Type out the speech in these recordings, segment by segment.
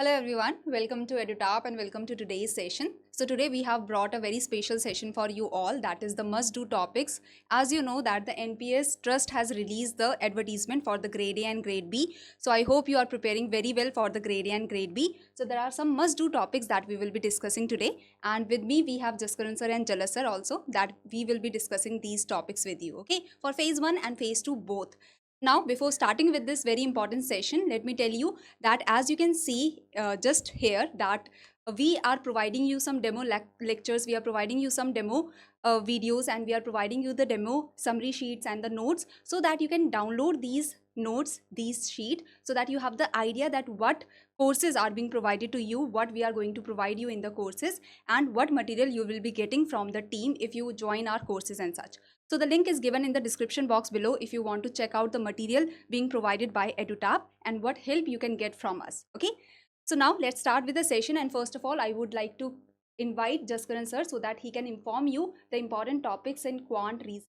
Hello everyone, welcome to EduTap and welcome to today's session. So today we have brought a very special session for you all, that is the must-do topics. As you know that the NPS Trust has released the advertisement for the Grade A and Grade B. So I hope you are preparing very well for the Grade A and Grade B. So there are some must-do topics that we will be discussing today, and with me we have Jaskaran sir and Jalas sir also, that we will be discussing these topics with you, okay, for phase 1 and phase 2 both. Now before starting with this very important session, let me tell you that as you can see just here that we are providing you some demo lectures, we are providing you some demo videos, and we are providing you the demo summary sheets and the notes, so that you can download these notes, these sheet, so that you have the idea that what courses are being provided to you, what we are going to provide you in the courses, and what material you will be getting from the team if you join our courses and such. So the link is given in the description box below if you want to check out the material being provided by EduTap and what help you can get from us. Okay. So now let's start with the session, and first of all I would like to invite Jaskaran sir so that he can inform you the important topics in quant reasoning.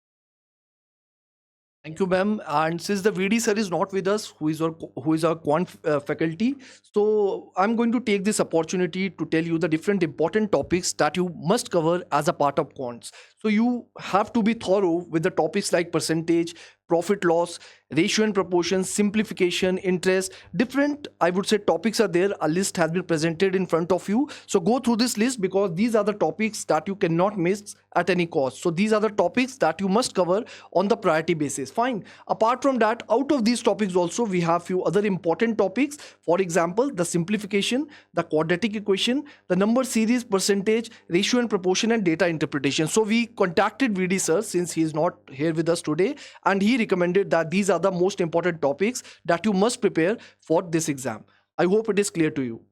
Thank you, ma'am. And since the VD sir is not with us, who is our quant faculty, so I'm going to take this opportunity to tell you the different important topics that you must cover as a part of quants. So you have to be thorough with the topics like percentage, profit loss, ratio and proportion, simplification, interest. Different, I would say, topics are there. A list has been presented in front of you. So go through this list because these are the topics that you cannot miss at any cost. So these are the topics that you must cover on the priority basis. Fine. Apart from that, out of these topics also, we have few other important topics. For example, the simplification, the quadratic equation, the number series, percentage, ratio and proportion, and data interpretation. So we contacted VD sir since he is not here with us today, and he recommended that these are the most important topics that you must prepare for this exam. I hope it is clear to you.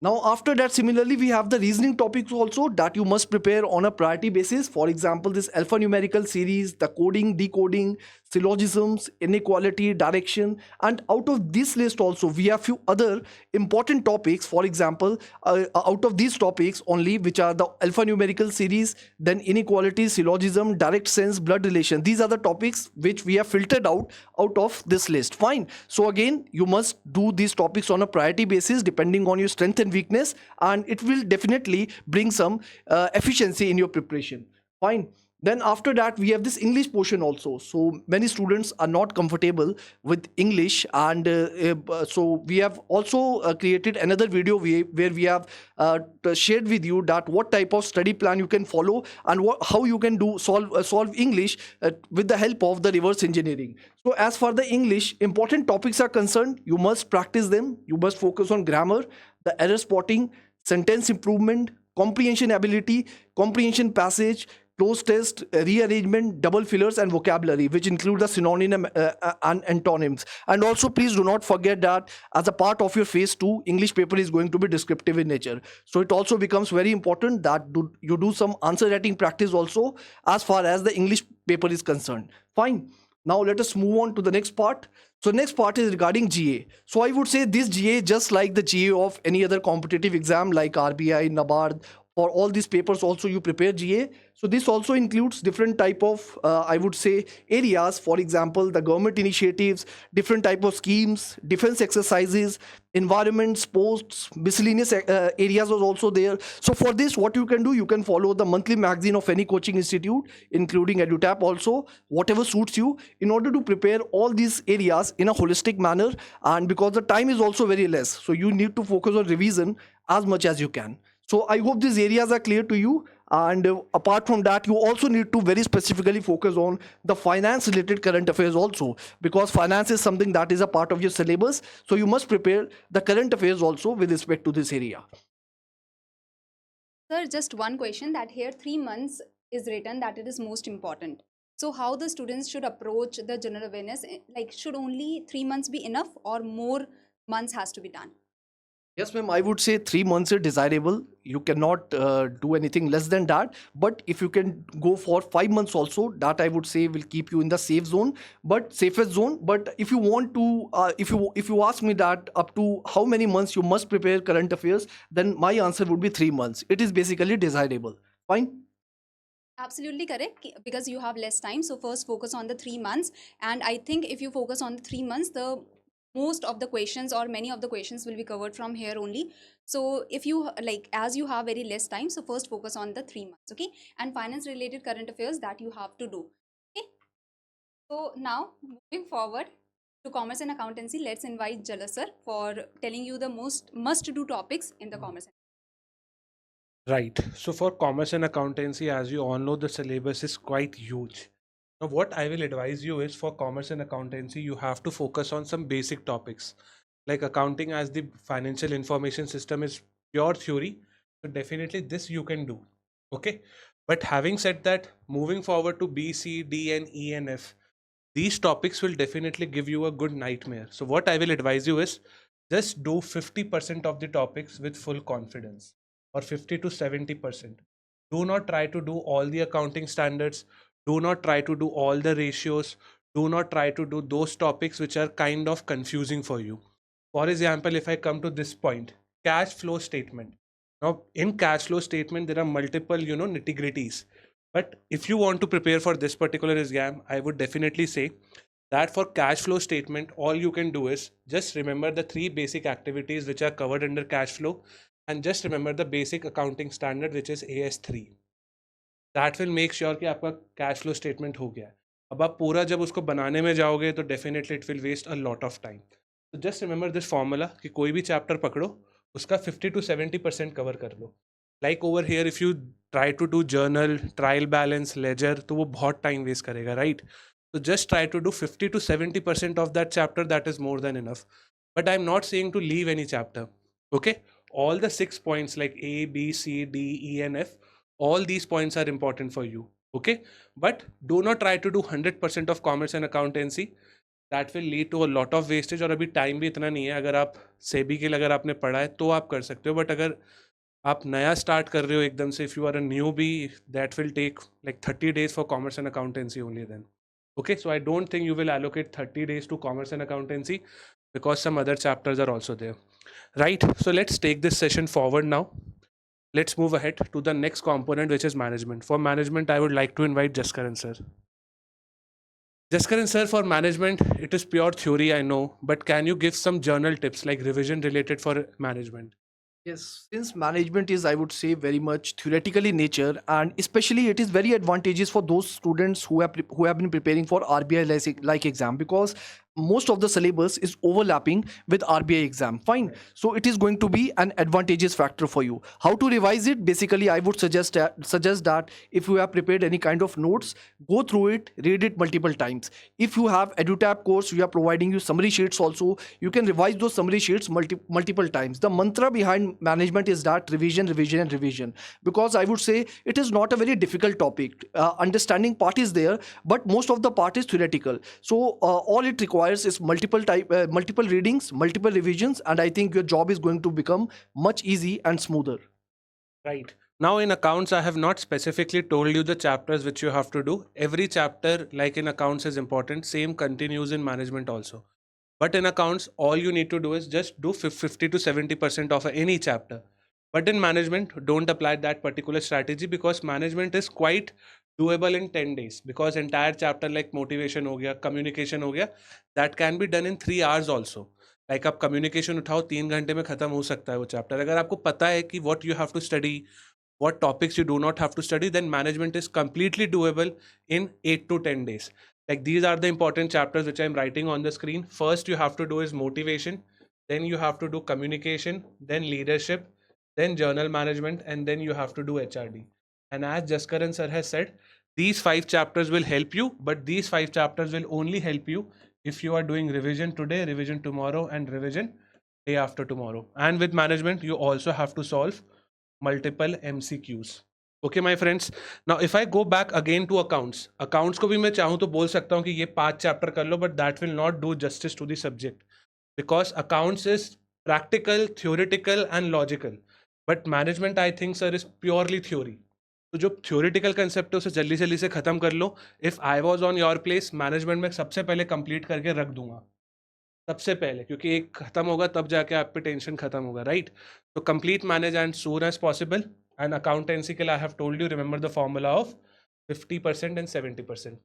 Now, after that, similarly, we have the reasoning topics also that you must prepare on a priority basis. For example, this alphanumerical series, the coding, decoding, syllogisms, inequality, direction. And out of this list also, we have few other important topics. For example, out of these topics only, which are the alphanumerical series, then inequality, syllogism, direct sense, blood relation. These are the topics which we have filtered out of this list. Fine. So again, you must do these topics on a priority basis depending on your strength and weakness, and it will definitely bring some efficiency in your preparation. Fine. Then after that, we have this English portion also. So many students are not comfortable with English, and so we have also created another video where we have shared with you that what type of study plan you can follow and how you can do solve English with the help of the reverse engineering. So as far the English important topics are concerned, you must practice them. You must focus on grammar, the error spotting, sentence improvement, comprehension ability, comprehension passage, close test, rearrangement, double fillers, and vocabulary, which include the synonym and antonyms. And also, please do not forget that as a part of your phase 2, English paper is going to be descriptive in nature. So it also becomes very important that you do some answer writing practice also as far as the English paper is concerned. Fine. Now let us move on to the next part. So next part is regarding GA. So I would say this GA, just like the GA of any other competitive exam like RBI, NABARD, for all these papers also you prepare GA. So this also includes different type of, I would say, areas. For example, the government initiatives, different type of schemes, defense exercises, environment, sports, miscellaneous areas was also there. So for this, what you can do, you can follow the monthly magazine of any coaching institute, including EduTap also, whatever suits you, in order to prepare all these areas in a holistic manner. And because the time is also very less, so you need to focus on revision as much as you can. So I hope these areas are clear to you. And apart from that, you also need to very specifically focus on the finance related current affairs also, because finance is something that is a part of your syllabus. So you must prepare the current affairs also with respect to this area. Sir, just one question, that here 3 months is written that it is most important. So how the students should approach the general awareness, like should only 3 months be enough or more months has to be done? Yes, ma'am. I would say 3 months are desirable. You cannot do anything less than that. But if you can go for 5 months also, that I would say will keep you in the safe zone, but safest zone. But if you want to, if you ask me that up to how many months you must prepare current affairs, then my answer would be 3 months. It is basically desirable. Fine. Absolutely correct, because you have less time. So first focus on the 3 months, and I think if you focus on the 3 months, the most of the questions or many of the questions will be covered from here only. So if you like, as you have very less time, so first focus on the 3 months, okay, and finance related current affairs that you have to do. Okay, so now moving forward to commerce and accountancy, let's invite Jala sir for telling you the most must do topics in the commerce. Right. So for commerce and accountancy, as you all know, the syllabus is quite huge. Now, what I will advise you is for commerce and accountancy, you have to focus on some basic topics. Like accounting as the financial information system is pure theory. So definitely this you can do. Okay. But having said that, moving forward to B, C, D, and E and F, these topics will definitely give you a good nightmare. So what I will advise you is just do 50% of the topics with full confidence, or 50 to 70%. Do not try to do all the accounting standards. Do not try to do all the ratios. Do not try to do those topics which are kind of confusing for you. For example, if I come to this point, cash flow statement. Now, in cash flow statement, there are multiple, nitty gritties. But if you want to prepare for this particular exam, I would definitely say that for cash flow statement, all you can do is just remember the three basic activities which are covered under cash flow, and just remember the basic accounting standard which is AS3. That will make sure कि आपका cash flow statement हो गया है. अब आप पूरा जब उसको बनाने में जाओगे तो definitely it will waste a lot of time. So just remember this formula कि कोई भी chapter पकड़ो, उसका 50 to 70% cover कर लो. Like over here, if you try to do journal, trial balance, ledger, तो वो बहुत time waste करेगा, right? So just try to do 50 to 70% of that chapter. That is more than enough. But I'm not saying to leave any chapter. Okay? All the 6 points like A, B, C, D, E, and F, all these points are important for you. Okay? But do not try to do 100% of commerce and accountancy. That will lead to a lot of wastage. और अभी time भी इतना नहीं है. अगर आप सेबी के लिए अगर आपने पढ़ा है तो आप कर सकते हो. बट अगर आप नया स्टार्ट कर रहे हो एकदम से, if you are a newbie, that will take like 30 days for commerce and accountancy only then. Okay, so I don't think you will allocate 30 days to commerce and accountancy because some other chapters are also there. Right, so let's take this session forward now. Let's move ahead to the next component, which is management. For management, I would like to invite Jaskaran sir. Jaskaran sir, for management, it is pure theory, I know, but can you give some journal tips like revision related for management? Yes, since management is, I would say, very much theoretical in nature, and especially it is very advantageous for those students who have been preparing for RBI like exam, because most of the syllabus is overlapping with RBI exam. Fine, so it is going to be an advantageous factor for you. How to revise it? Basically, I would suggest that if you have prepared any kind of notes, go through it, read it multiple times. If you have EduTap course, we are providing you summary sheets also. You can revise those summary sheets multiple times. The mantra behind management is that revision, revision, and revision. Because I would say it is not a very difficult topic. Understanding part is there, but most of the part is theoretical. So all it requires is multiple readings, multiple revisions, and I think your job is going to become much easy and smoother. Right. Now in accounts, I have not specifically told you the chapters which you have to do. Every chapter, like in accounts, is important. Same continues in management also. But in accounts, all you need to do is just do 50 to 70% of any chapter. But in management, don't apply that particular strategy because management is quite doable in 10 days. Because entire chapter like motivation हो गया, communication हो गया, that can be done in 3 hours also. Like आप communication उठाओ 3 घंटे में खत्म हो सकता है वो chapter. अगर आपको पता है कि what you have to study, what topics you do not have to study, then management is completely doable in 8 to 10 days. Like these are the important chapters which I'm writing on the screen. First you have to do is motivation, then you have to do communication, then leadership, then journal management, and then you have to do HRD. And as Jaskaran sir has said, these 5 chapters will help you, but these 5 chapters will only help you if you are doing revision today, revision tomorrow, and revision day after tomorrow. And with management, you also have to solve multiple MCQs. Okay, my friends. Now, if I go back again to accounts को भी मैं चाहूँ तो बोल सकता हूँ कि ये 5 चैप्टर कर लो, but that will not do justice to the subject because accounts is practical, theoretical, and logical. But management, I think, sir, is purely theory. तो जो theoretical concept है उसे जल्दी जल्दी से खत्म कर लो. If I was on your place, management में सबसे पहले complete करके रख दूंगा. सबसे पहले, क्योंकि एक खत्म होगा तब जाके आप पे टेंशन खत्म होगा, राइट? तो complete manage and soon as possible. And accountancy के लिए I have told you, remember the formula of 50% and 70%.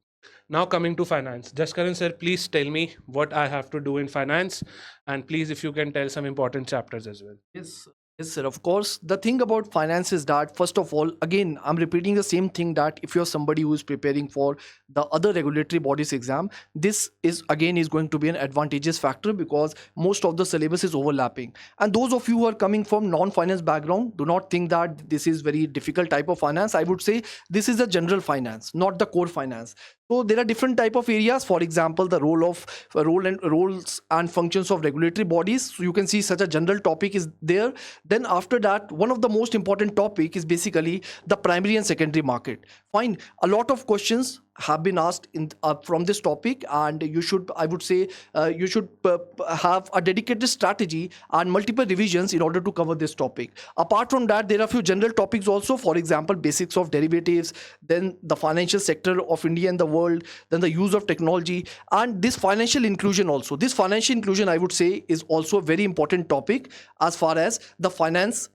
Now coming to finance, Jaskaran sir, please tell me what I have to do in finance, and please if you can tell some important chapters as well. Yes, yes, sir. Of course, the thing about finance is that, first of all, again, I'm repeating the same thing, that if you're somebody who is preparing for the other regulatory bodies exam, this is again is going to be an advantageous factor because most of the syllabus is overlapping. And those of you who are coming from non-finance background, do not think that this is very difficult type of finance. I would say this is a general finance, not the core finance. So there are different type of areas. For example, the roles and functions of regulatory bodies. So you can see such a general topic is there. Then after that, one of the most important topic is basically the primary and secondary market. Fine, a lot of questions have been asked from this topic, and you should, I would say, you should have a dedicated strategy and multiple revisions in order to cover this topic. Apart from that, there are a few general topics also. For example, basics of derivatives, then the financial sector of India and the world, then the use of technology, and this financial inclusion also. This financial inclusion, I would say, is also a very important topic as far as the finance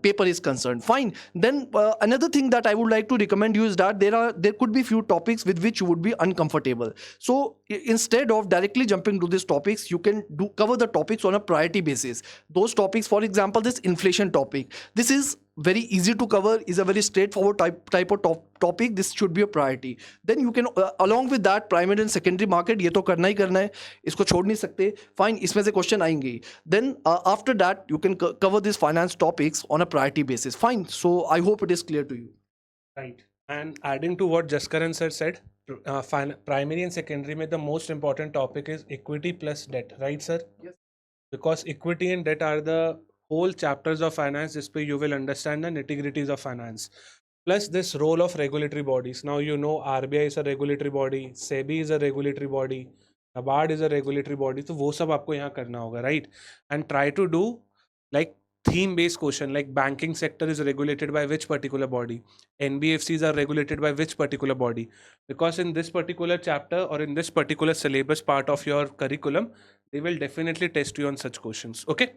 paper is concerned. Fine. Then another thing that I would like to recommend you is that there could be few topics with which you would be uncomfortable. So instead of directly jumping to these topics, you can cover the topics on a priority basis. Those topics, for example, this inflation topic, this is very easy to cover, is a very straightforward type of topic. This should be a priority. Then you can along with that, primary and secondary market, ये तो करना ही करना है, इसको छोड़ नहीं सकते. Fine, इसमें से क्वेश्चन आएंगे. Then after that, you can cover these finance topics on a priority basis. Fine. So I hope it is clear to you. Right. And adding to what Jaskaran sir said, primary and secondary में the most important topic is equity plus debt, right sir? Yes. Because equity and debt are the whole chapters of finance, this way you will understand the nitty-gritties of finance. Plus this role of regulatory bodies. Now you know RBI is a regulatory body, SEBI is a regulatory body, NABARD is a regulatory body. तो वो सब आपको यहाँ करना होगा, right? And try to do like theme based question, like banking sector is regulated by which particular body, NBFCs are regulated by which particular body, because in this particular chapter or in this particular syllabus part of your curriculum, they will definitely test you on such questions. Okay,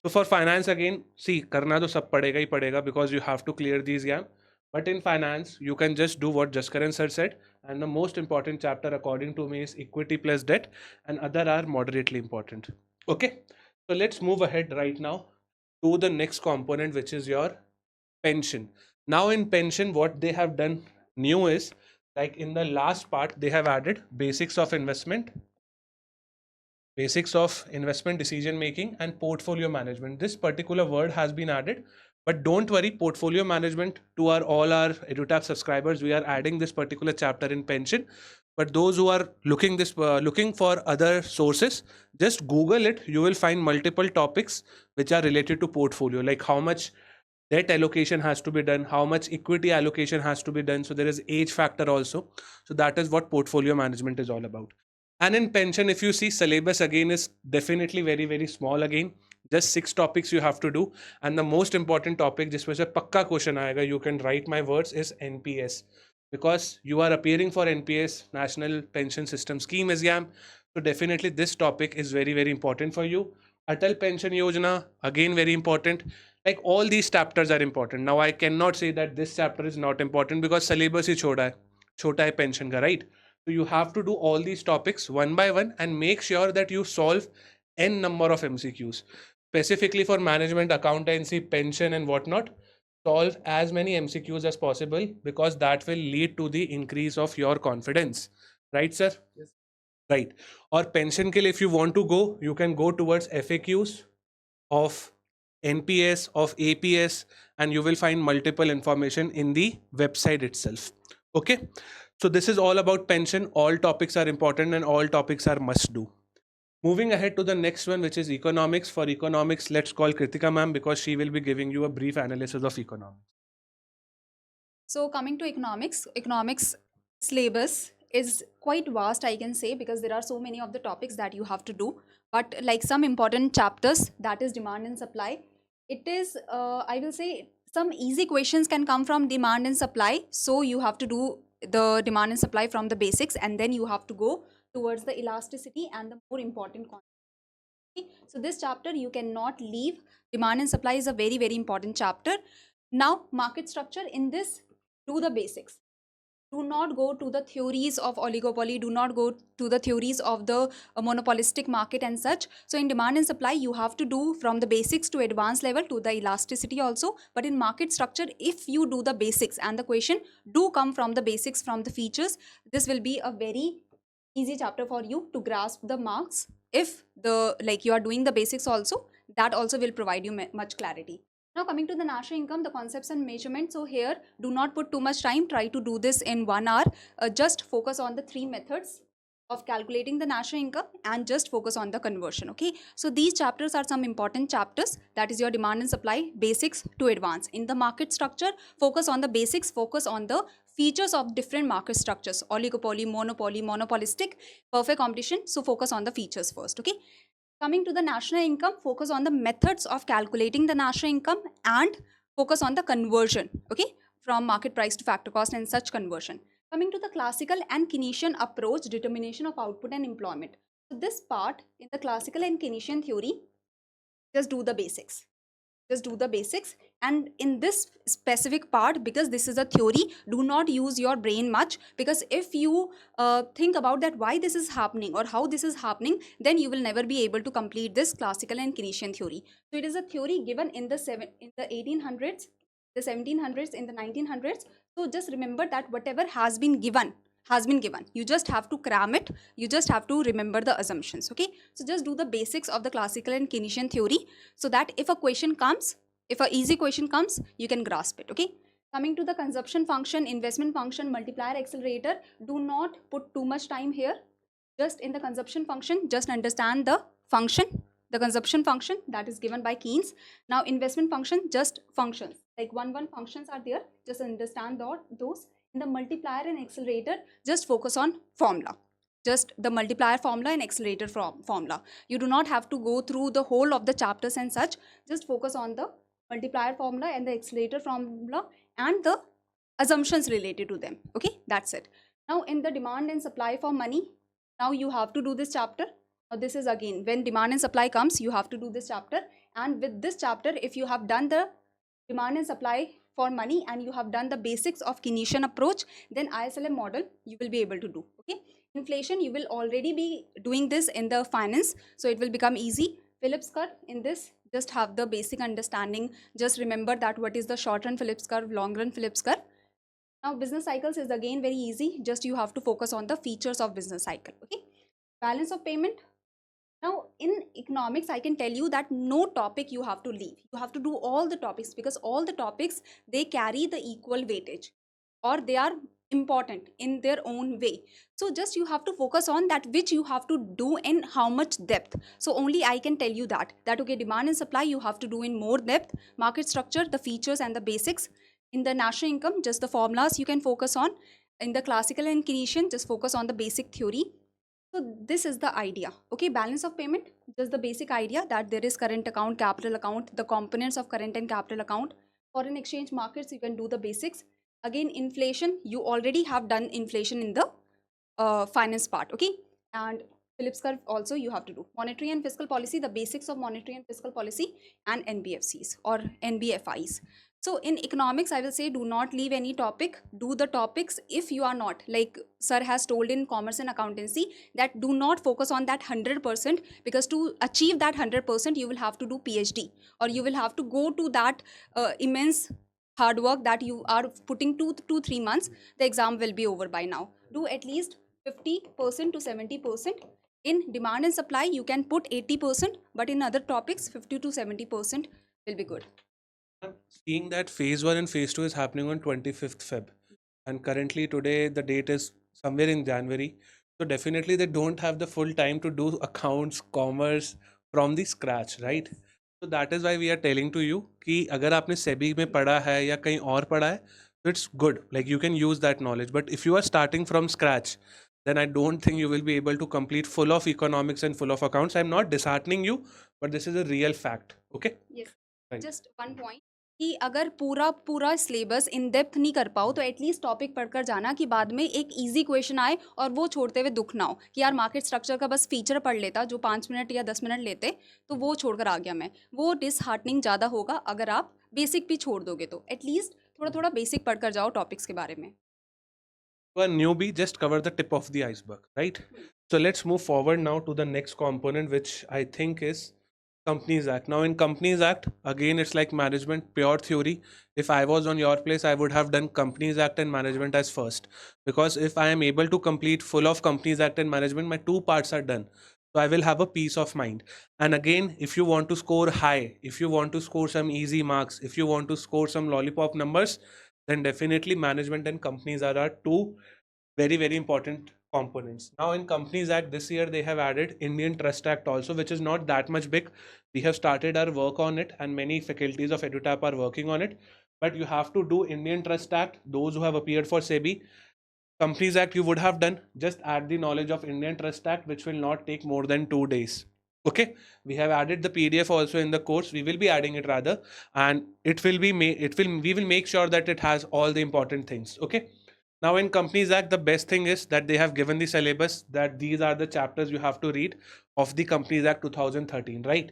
so for finance again, see, karna to sab padega hi padega because you have to clear these exam. But in finance, you can just do what Jaskaran sir said, and the most important chapter according to me is equity plus debt, and other are moderately important. Okay, so let's move ahead right now to the next component, which is your pension. Now in pension, what they have done new is, like in the last part, they have added basics of investment decision making, and portfolio management. This particular word has been added, but don't worry, portfolio management, to all our EduTap subscribers, we are adding this particular chapter in pension. But those who are looking for other sources, just Google it. You will find multiple topics which are related to portfolio, like how much debt allocation has to be done, how much equity allocation has to be done. So there is age factor also. So that is what portfolio management is all about. And in pension, if you see, syllabus again is definitely very, very small again. Just 6 topics you have to do. And the most important topic, जिसमें से पक्का question आएगा, you can write my words, is NPS. Because you are appearing for NPS, National Pension System Scheme exam. So definitely this topic is very, very important for you. Atal Pension Yojana, again very important. Like all these chapters are important. Now I cannot say that this chapter is not important because syllabus is chota hai pension ka, right? So you have to do all these topics one by one and make sure that you solve n number of MCQs. Specifically for management, accountancy, pension and whatnot, solve as many MCQs as possible because that will lead to the increase of your confidence. Right, sir? Yes. Right. Or pension ke liye, if you want to go, you can go towards FAQs of NPS, of APS, and you will find multiple information in the website itself. Okay. So this is all about pension. All topics are important and all topics are must do. Moving ahead to the next one, which is economics. For economics, let's call Kritika ma'am because she will be giving you a brief analysis of economics. So coming to economics syllabus is quite vast, I can say, because there are so many of the topics that you have to do. But like some important chapters, that is demand and supply. It is, I will say, some easy questions can come from demand and supply. So you have to do the demand and supply from the basics, and then you have to go towards the elasticity and the more important concept. So this chapter you cannot leave. Demand and supply is a very, very important chapter. Now market structure, in this, do the basics. Do not go to the theories of oligopoly, do not go to the theories of the monopolistic market and such. So in demand and supply, you have to do from the basics to advanced level to the elasticity also. But in market structure, if you do the basics and the question do come from the basics, from the features, this will be a very easy chapter for you to grasp the marks. If the like you are doing the basics also, that also will provide you much clarity. Now coming to the national income, the concepts and measurement. So here, do not put too much time. Try to do this in 1 hour. Just focus on the 3 methods of calculating the national income and just focus on the conversion. Okay. So these chapters are some important chapters. That is your demand and supply, basics to advance. In the market structure, focus on the basics, focus on the features of different market structures, oligopoly, monopoly, monopolistic, perfect competition. So focus on the features first. Okay. Coming to the national income, focus on the methods of calculating the national income and focus on the conversion, okay, from market price to factor cost and such conversion. Coming to the classical and Keynesian approach, determination of output and employment. So this part in the classical and Keynesian theory, just do the basics. Just do the basics, and in this specific part, because this is a theory, do not use your brain much, because if you think about that why this is happening or how this is happening, then you will never be able to complete this classical and Keynesian theory. So it is a theory given in the 1800s, the 1700s, in the 1900s. So just remember that whatever has been given has been given. You just have to cram it. You just have to remember the assumptions. Okay. So just do the basics of the classical and Keynesian theory, so that if a question comes, if a easy question comes, you can grasp it. Okay. Coming to the consumption function, investment function, multiplier, accelerator, do not put too much time here. Just in the consumption function, just understand the function, the consumption function that is given by Keynes. Now investment function, just functions, like one functions are there, just understand those. In the multiplier and accelerator, just focus on formula, just the multiplier formula and accelerator formula. You do not have to go through the whole of the chapters and such. Just focus on the multiplier formula and the accelerator formula and the assumptions related to them. Okay, that's it. Now in the demand and supply for money, now you have to do this chapter. Now this is again when demand and supply comes, you have to do this chapter. And with this chapter, if you have done the demand and supply for money and you have done the basics of Keynesian approach, then ISLM model you will be able to do. Okay. Inflation, you will already be doing this in the finance, so it will become easy. Phillips curve, in this just have the basic understanding. Just remember that what is the short run Phillips curve, long run Phillips curve. Now business cycles is again very easy. Just you have to focus on the features of business cycle. Okay. Balance of payment. Now in economics, I can tell you that no topic you have to leave. You have to do all the topics, because all the topics, they carry the equal weightage, or they are important in their own way. So just you have to focus on that which you have to do in how much depth. So only I can tell you that okay, demand and supply you have to do in more depth. Market structure, the features and the basics. In the national income, just the formulas you can focus on. In the classical and Keynesian, just focus on the basic theory. So this is the idea. Okay, balance of payment, just the basic idea that there is current account, capital account, the components of current and capital account. Foreign exchange markets, you can do the basics. Again, inflation, you already have done inflation in the finance part. Okay, and Phillips curve also you have to do. Monetary and fiscal policy, the basics of monetary and fiscal policy, and NBFCs or NBFIs. So in economics, I will say do not leave any topic. Do the topics. If you are not, like sir has told in commerce and accountancy, that do not focus on that 100%, because to achieve that 100%, you will have to do PhD, or you will have to go to that immense hard work that you are putting 2 to 3 months. The exam will be over by now. Do at least 50% to 70%. In demand and supply, you can put 80%, but in other topics, 50 to 70% will be good. I'm seeing that phase 1 and phase 2 is happening on 25th Feb. And currently today the date is somewhere in January. So definitely they don't have the full time to do accounts, commerce from the scratch, right? So that is why we are telling to you कि अगर आपने SEBI में पढ़ा है या कहीं और पढ़ा है, so it's good. Like you can use that knowledge. But if you are starting from scratch, then I don't think you will be able to complete full of economics and full of accounts. I'm not disheartening you, but this is a real fact. Okay? Yes. Right. Just one point, कि अगर पूरा syllabus in depth नहीं कर पाओ, तो at least topic पढ़कर जाना, कि बाद में एक इजी क्वेश्चन आए और वो छोड़ते हुए दुख ना हो कि यार मार्केट स्ट्रक्चर का बस फीचर पढ़ लेता जो 5 मिनट या 10 मिनट लेते, तो वो छोड़कर आ गया मैं। वो डिसहार्टनिंग ज़्यादा होगा अगर आप बेसिक भी छोड़ दोगे। तो एटलीस्ट थोड़ा थोड़ा बेसिक पढ़कर जाओ टॉपिक्स के बारे में। to a newbie, just cover the tip of the iceberg, right? So let's move forward now to the next component, which I think is Companies Act. Now, in Companies Act, again, it's like management, pure theory. If I was on your place, I would have done Companies Act and management as first. Because if I am able to complete full of Companies Act and management, my two parts are done. So I will have a peace of mind. And again, if you want to score high, if you want to score some easy marks, if you want to score some lollipop numbers, then definitely management and companies are our two very important components. Now in Companies Act this year they have added Indian Trust Act also, which is not that much big. We have started our work on it and many faculties of EduTap are working on it. But you have to do Indian Trust Act, those who have appeared for SEBI. Companies Act you would have done, just add the knowledge of Indian Trust Act, which will not take more than 2 days. Okay, we have added the PDF also in the course. We will be adding it rather, and it will be we will make sure that it has all the important things. Okay. Now in Companies Act, the best thing is that they have given the syllabus that these are the chapters you have to read of the Companies Act 2013, right?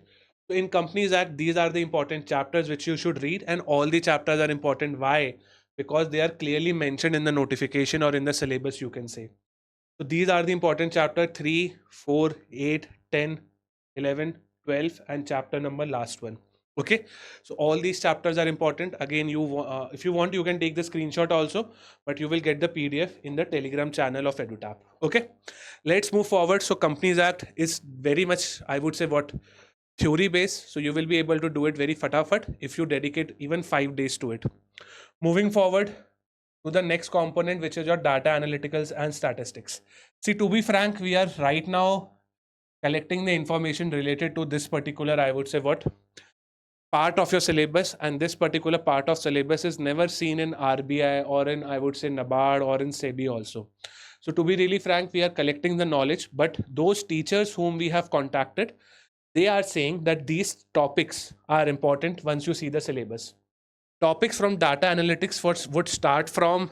So in Companies Act, these are the important chapters which you should read, and all the chapters are important. Why? Because they are clearly mentioned in the notification or in the syllabus, you can say. So these are the important chapter 3, 4, 8, 10, 11, 12, and chapter number last one. Okay, so all these chapters are important. Again, if you want, you can take the screenshot also, but you will get the PDF in the Telegram channel of EduTap. Okay, let's move forward. So Companies Act is very much, I would say, what theory based. So you will be able to do it very fatafat if you dedicate even 5 days to it. Moving forward to the next component, which is your data analyticals and statistics. See, to be frank, we are right now collecting the information related to this particular, I would say, what part of your syllabus, and this particular part of syllabus is never seen in RBI or in, I would say, NABARD or in SEBI also. So to be really frank, we are collecting the knowledge, but those teachers whom we have contacted, they are saying that these topics are important once you see the syllabus. Topics from data analytics would start from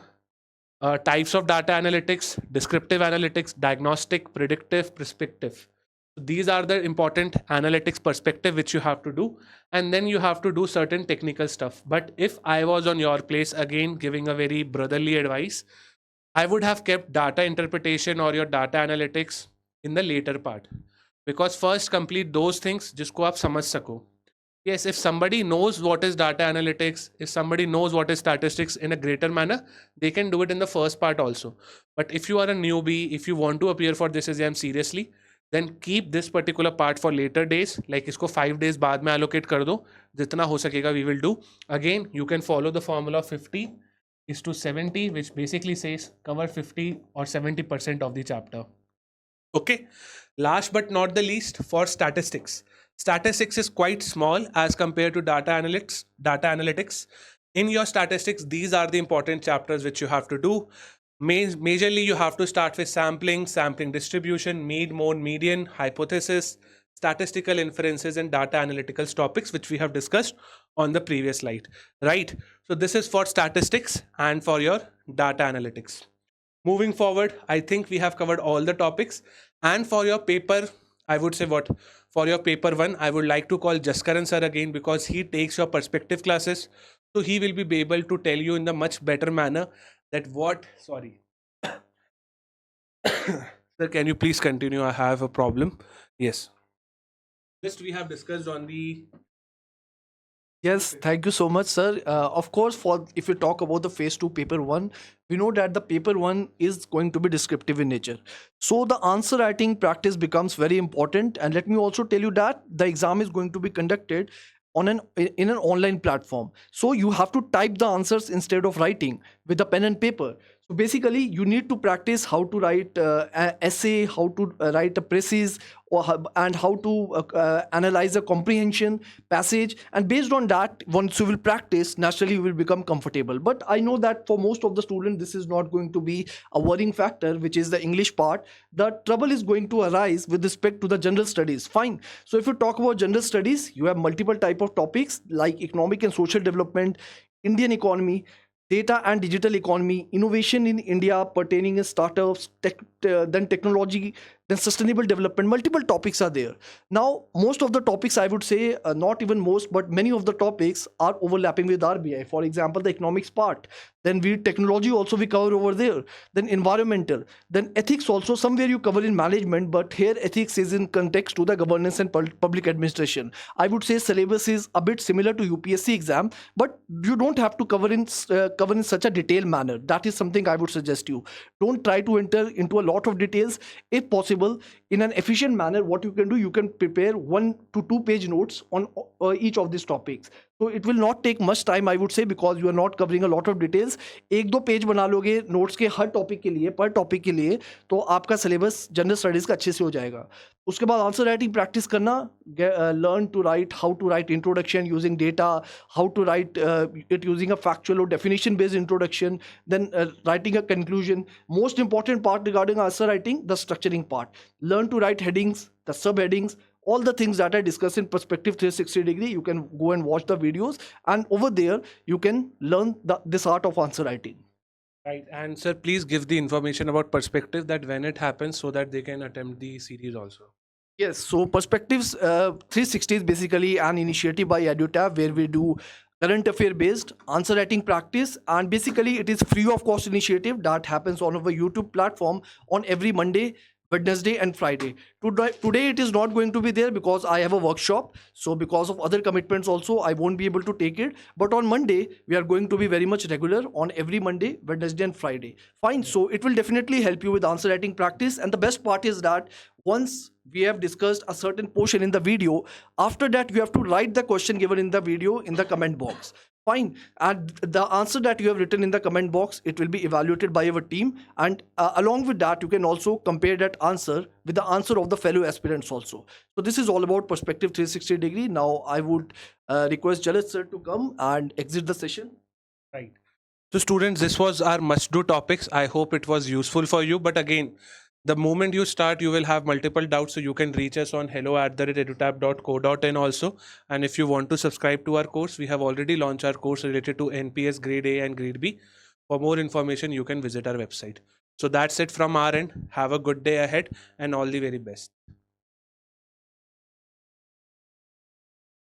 types of data analytics, descriptive analytics, diagnostic, predictive, prescriptive. These are the important analytics perspective which you have to do, and then you have to do certain technical stuff. But if I was on your place, again giving a very brotherly advice, I would have kept data interpretation or your data analytics in the later part, because first complete those things जिसको आप समझ सको. Yes, if somebody knows what is data analytics, if somebody knows what is statistics in a greater manner, they can do it in the first part also. But if you are a newbie, if you want to appear for this exam seriously, then keep this particular part for later days. Like इसको 5 days बाद में allocate कर दो, जितना हो सकेगा we will do. Again, you can follow the formula 50 is to 70, which basically says cover 50 or 70% of the chapter. Okay, last but not the least, for statistics. Statistics is quite small as compared to data analytics. In your statistics, these are the important chapters which you have to do. Majorly, you have to start with sampling distribution, mean, mode, median, hypothesis, statistical inferences, and data analytical topics, which we have discussed on the previous slide, right? So this is for statistics and for your data analytics. Moving forward, I think we have covered all the topics. And for your paper, I would say what? For your paper 1, I would like to call Jaskaran sir again, because he takes your perspective classes. So he will be able to tell you in the much better manner that what, sorry. Sir, can you please continue? I have a problem. Yes. Just we have discussed on the Yes, thank you so much, sir. Of course, for if we talk about the phase 2 paper 1, we know that the paper 1 is going to be descriptive in nature. So the answer writing practice becomes very important. And let me also tell you that the exam is going to be conducted on in an online platform. So you have to type the answers instead of writing with a pen and paper. So basically, you need to practice how to write an essay, how to write a precis, and how to analyze a comprehension passage. And based on that, once you will practice, naturally you will become comfortable. But I know that for most of the students, this is not going to be a worrying factor, which is the English part. The trouble is going to arise with respect to the general studies. Fine. So if you talk about general studies, you have multiple type of topics like economic and social development, Indian economy, data and digital economy, innovation in India pertaining to startups, then technology, then sustainable development. Multiple topics are there. Now, most of the topics, I would say, not even most, but many of the topics are overlapping with RBI. For example, the economics part, then we technology also we cover over there, then environmental, then ethics also somewhere you cover in management, but here ethics is in context to the governance and public administration. I would say syllabus is a bit similar to UPSC exam, but you don't have to cover in such a detailed manner. That is something I would suggest you. Don't try to enter into a lot of details. If possible, in an efficient manner, what you can do, you can prepare 1 to 2 page notes on each of these topics. So it will not take much time, I would say, because you are not covering a lot of details. 1-2 page बना लोगे notes के हर topic के लिए, पर topic के लिए, तो आपका सिलेबस जनरल स्टडीज का अच्छे से हो जाएगा. उसके बाद आंसर राइटिंग प्रैक्टिस करना, learn to write, how to write introduction using data, how to write it using a factual और definition based introduction, then writing a conclusion. Most important part regarding answer writing, the structuring part. Learn to write headings, the subheadings, all the things that I discussed in Perspective 360 degree. You can go and watch the videos, and over there you can learn this art of answer writing. Right. And sir, please give the information about perspective, that when it happens, so that they can attempt the series also. Yes, so Perspectives 360 is basically an initiative by EduTab where we do current affair based answer writing practice, and basically it is free of cost initiative that happens on our YouTube platform on every Monday, Wednesday and Friday. Today it is not going to be there because I have a workshop. So because of other commitments also, I won't be able to take it. But on Monday, we are going to be very much regular on every Monday, Wednesday and Friday. Fine. So it will definitely help you with answer writing practice. And the best part is that once we have discussed a certain portion in the video, after that you have to write the question given in the video in the comment box. Fine. And the answer that you have written in the comment box, it will be evaluated by our team. And along with that, you can also compare that answer with the answer of the fellow aspirants also. So this is all about Perspective 360 degree. Now I would request Jalaj sir to come and exit the session. Right. So students, this was our must-do topics. I hope it was useful for you. But again, the moment you start, you will have multiple doubts. So you can reach us on hello@edutab.co.in also. And if you want to subscribe to our course, we have already launched our course related to NPS Grade A and Grade B. For more information, you can visit our website. So that's it from our end. Have a good day ahead and all the very best.